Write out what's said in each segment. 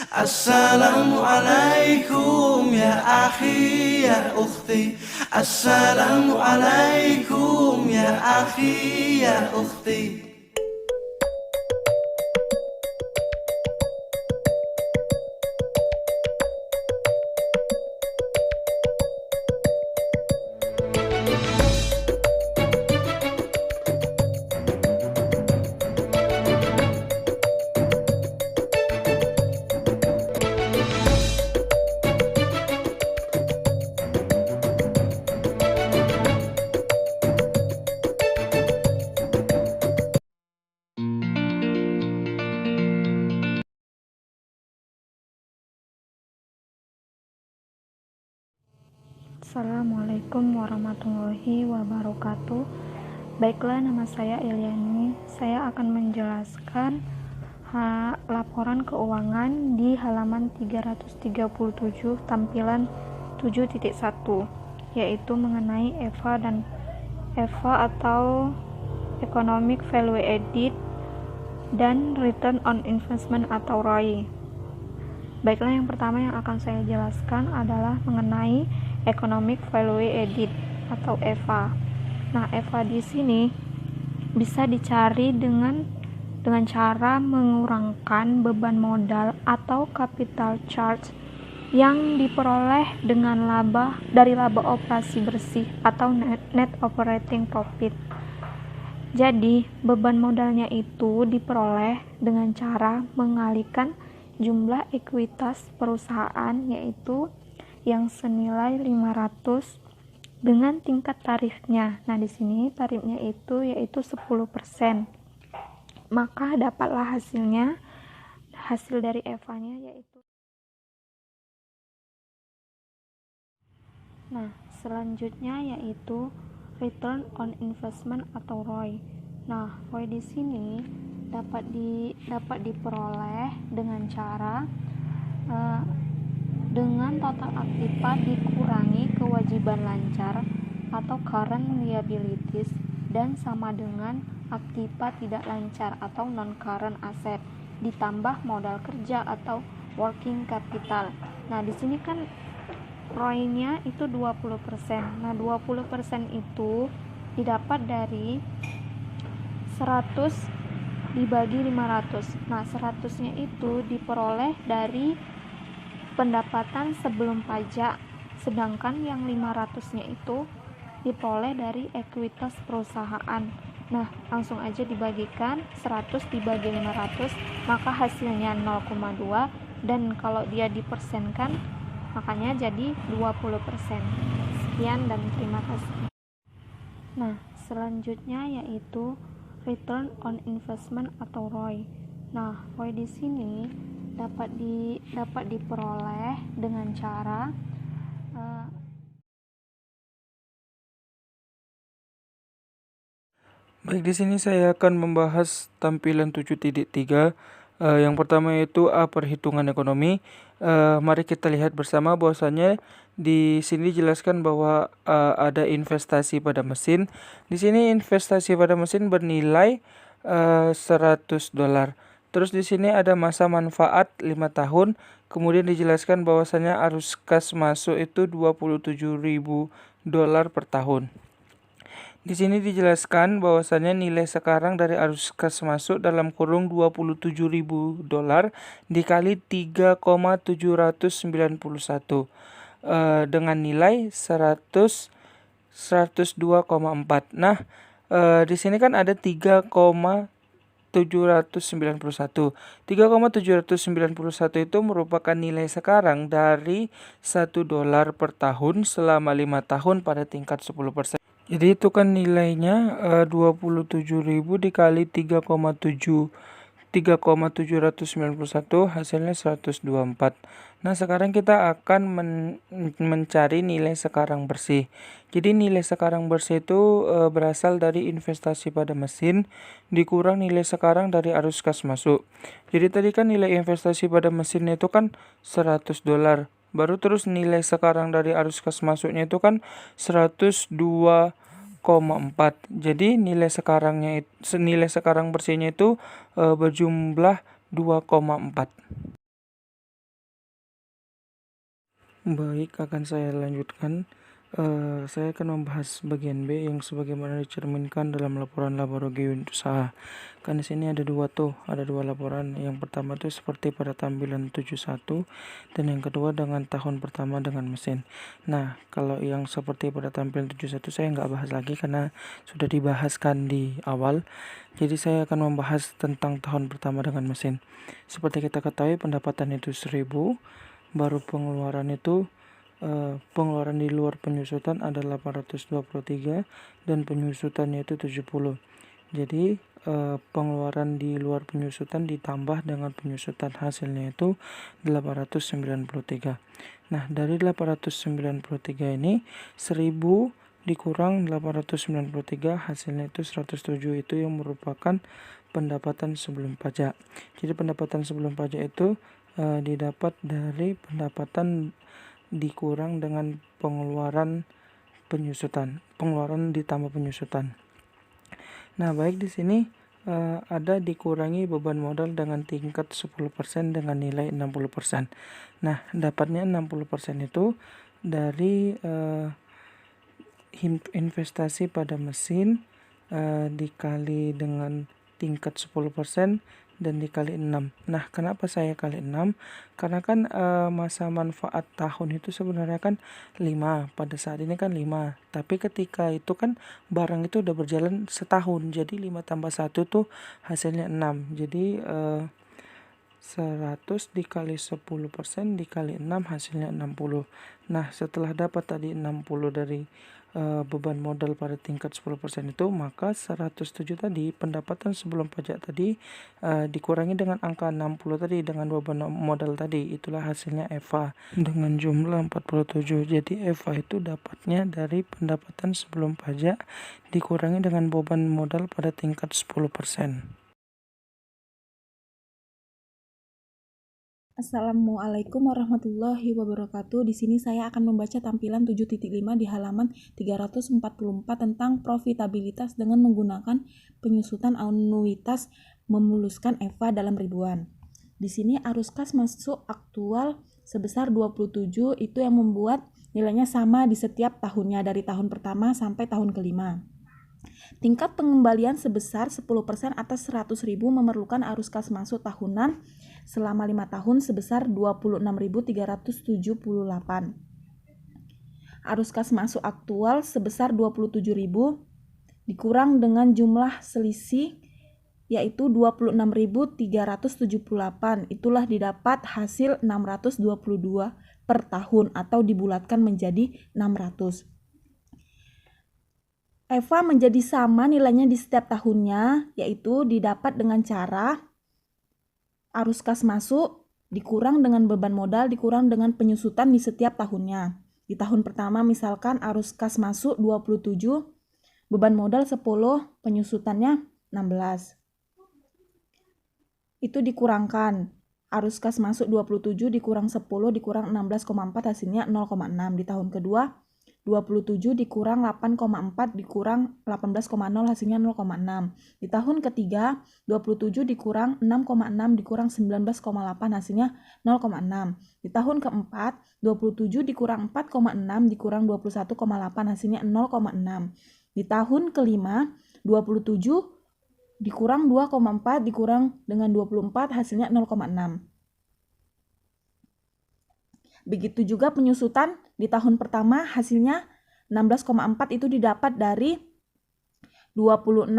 Assalamualaikum ya akhi ya ukhti. Assalamualaikum ya akhi ya ukhti. Assalamualaikum warahmatullahi wabarakatuh. Baiklah, nama saya Eliani. Saya akan menjelaskan laporan keuangan di halaman 337 tampilan 7.1, yaitu mengenai EVA atau Economic Value Added dan Return on Investment atau ROI. Baiklah, yang pertama yang akan saya jelaskan adalah mengenai Economic Value Added atau EVA. Nah, EVA di sini bisa dicari dengan cara mengurangkan beban modal atau capital charge yang diperoleh dengan dari laba operasi bersih atau net operating profit. Jadi, beban modalnya itu diperoleh dengan cara mengalihkan jumlah ekuitas perusahaan, yaitu yang senilai 500 dengan tingkat tarifnya. Nah, di sini tarifnya itu yaitu 10%. Maka dapatlah hasil dari EVA-nya yaitu. Nah, selanjutnya yaitu Return on Investment atau ROI. Nah, ROI di sini dapat diperoleh dengan cara dengan total aktiva dikurangi kewajiban lancar atau current liabilities dan sama dengan aktiva tidak lancar atau non-current asset ditambah modal kerja atau working capital. Nah, di sini kan ROI-nya itu 20%. Nah, 20% itu didapat dari 100 dibagi 500. Nah, 100-nya itu diperoleh dari pendapatan sebelum pajak, sedangkan yang 500-nya itu diperoleh dari ekuitas perusahaan. Nah, langsung aja dibagikan 100 dibagi 500, maka hasilnya 0,2, dan kalau dia dipersenkan makanya jadi 20%. Sekian dan terima kasih. Nah, selanjutnya yaitu Return on Investment atau ROI. Nah, ROI di sini dapat diperoleh dengan cara Baik, di sini saya akan membahas tampilan 7.3. Yang pertama yaitu perhitungan ekonomi. Mari kita lihat bersama bahwasanya di sini dijelaskan bahwa ada investasi pada mesin. Di sini investasi pada mesin bernilai $100. Terus di sini ada masa manfaat 5 tahun. Kemudian dijelaskan bahwasanya arus kas masuk itu $27.000 per tahun. Di sini dijelaskan bahwasannya nilai sekarang dari arus kas masuk dalam kurung $27.000 dikali 3,791 dengan nilai 102,4. Nah, di sini kan ada 3,791. 3,791 itu merupakan nilai sekarang dari $1 per tahun selama 5 tahun pada tingkat 10%. Jadi itu kan nilainya 27.000 dikali 3,791 hasilnya 124. Nah, sekarang kita akan mencari nilai sekarang bersih. Jadi nilai sekarang bersih itu berasal dari investasi pada mesin dikurang nilai sekarang dari arus kas masuk. Jadi tadi kan nilai investasi pada mesinnya itu kan $100. Baru terus nilai sekarang dari arus kas masuknya itu kan 102,4. Jadi nilai sekarang bersihnya itu berjumlah 2,4. Baik, akan saya lanjutkan. Saya akan membahas bagian B yang sebagaimana dicerminkan dalam laporan laboratorium unit usaha. Kan di sini ada dua laporan. Yang pertama itu seperti pada tampilan 71 dan yang kedua dengan tahun pertama dengan mesin. Nah, kalau yang seperti pada tampilan 71 saya nggak bahas lagi karena sudah dibahaskan di awal. Jadi saya akan membahas tentang tahun pertama dengan mesin. Seperti kita ketahui pendapatan itu 1000, baru pengeluaran itu pengeluaran di luar penyusutan ada 823 dan penyusutannya itu 70. Jadi pengeluaran di luar penyusutan ditambah dengan penyusutan hasilnya itu 893. Nah, dari 893 ini 1000 dikurang 893 hasilnya itu 107, itu yang merupakan pendapatan sebelum pajak. Jadi pendapatan sebelum pajak itu didapat dari pendapatan dikurang dengan pengeluaran ditambah penyusutan. Nah, baik di sini ada dikurangi beban modal dengan tingkat 10% dengan nilai 60%. Nah, dapatnya 60% itu dari investasi pada mesin dikali dengan tingkat 10% dan dikali 6. Nah, kenapa saya kali 6? Karena kan masa manfaat tahun itu sebenarnya kan 5. Pada saat ini kan 5. Tapi ketika itu kan barang itu udah berjalan setahun. Jadi 5 tambah 1 tuh hasilnya 6. Jadi 100 dikali 10% dikali 6 hasilnya 60. Nah, setelah dapat tadi 60 dari beban modal pada tingkat 10% itu, maka 107 tadi pendapatan sebelum pajak tadi dikurangi dengan angka 60 tadi dengan beban modal tadi, itulah hasilnya EVA dengan jumlah 47. Jadi EVA itu dapatnya dari pendapatan sebelum pajak dikurangi dengan beban modal pada tingkat 10%. Assalamualaikum warahmatullahi wabarakatuh. Di sini saya akan membaca tampilan 7.5 di halaman 344 tentang profitabilitas dengan menggunakan penyusutan anuitas memuluskan EVA dalam ribuan. Di sini arus kas masuk aktual sebesar 27, itu yang membuat nilainya sama di setiap tahunnya dari tahun pertama sampai tahun kelima. Tingkat pengembalian sebesar 10% atas 100.000 memerlukan arus kas masuk tahunan selama 5 tahun sebesar 26.378. Arus kas masuk aktual sebesar 27.000 dikurang dengan jumlah selisih yaitu 26.378. Itulah didapat hasil 622 per tahun atau dibulatkan menjadi 600. EVA menjadi sama nilainya di setiap tahunnya, yaitu didapat dengan cara arus kas masuk dikurang dengan beban modal dikurang dengan penyusutan di setiap tahunnya. Di tahun pertama misalkan arus kas masuk 27, beban modal 10, penyusutannya 16. Itu dikurangkan. Arus kas masuk 27 dikurang 10 dikurang 16,4 hasilnya 0,6. Di tahun kedua 27 dikurang 8,4 dikurang 18,0 hasilnya 0,6. Di tahun ketiga 27 dikurang 6,6 dikurang 19,8 hasilnya 0,6. Di tahun keempat 27 dikurang 4,6 dikurang 21,8 hasilnya 0,6. Di tahun kelima 27 dikurang 2,4 dikurang dengan 24 hasilnya 0,6. Begitu juga penyusutan di tahun pertama hasilnya 16,4 itu didapat dari 26,4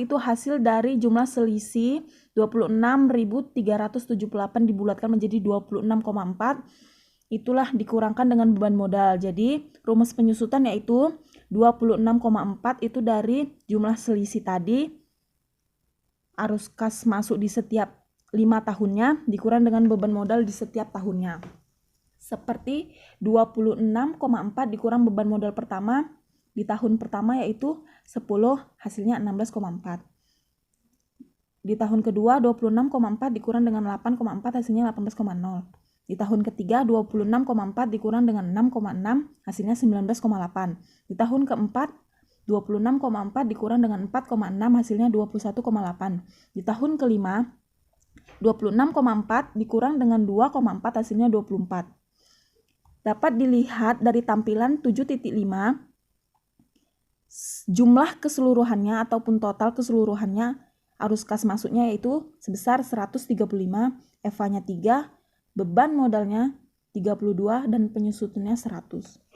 itu hasil dari jumlah selisih 26.378 dibulatkan menjadi 26,4. Itulah dikurangkan dengan beban modal. Jadi rumus penyusutan yaitu 26,4 itu dari jumlah selisih tadi arus kas masuk di setiap 5 tahunnya dikurang dengan beban modal di setiap tahunnya. Seperti 26,4 dikurang beban modal pertama di tahun pertama yaitu 10 hasilnya 16,4. Di tahun kedua 26,4 dikurang dengan 8,4 hasilnya 18,0. Di tahun ketiga 26,4 dikurang dengan 6,6 hasilnya 19,8. Di tahun keempat 26,4 dikurang dengan 4,6 hasilnya 21,8. Di tahun kelima 26,4 dikurang dengan 2,4 hasilnya 24. Dapat dilihat dari tampilan 7.5, jumlah keseluruhannya ataupun total keseluruhannya arus kas masuknya yaitu sebesar 135, EVA-nya 3, beban modalnya 32, dan penyusutannya 100.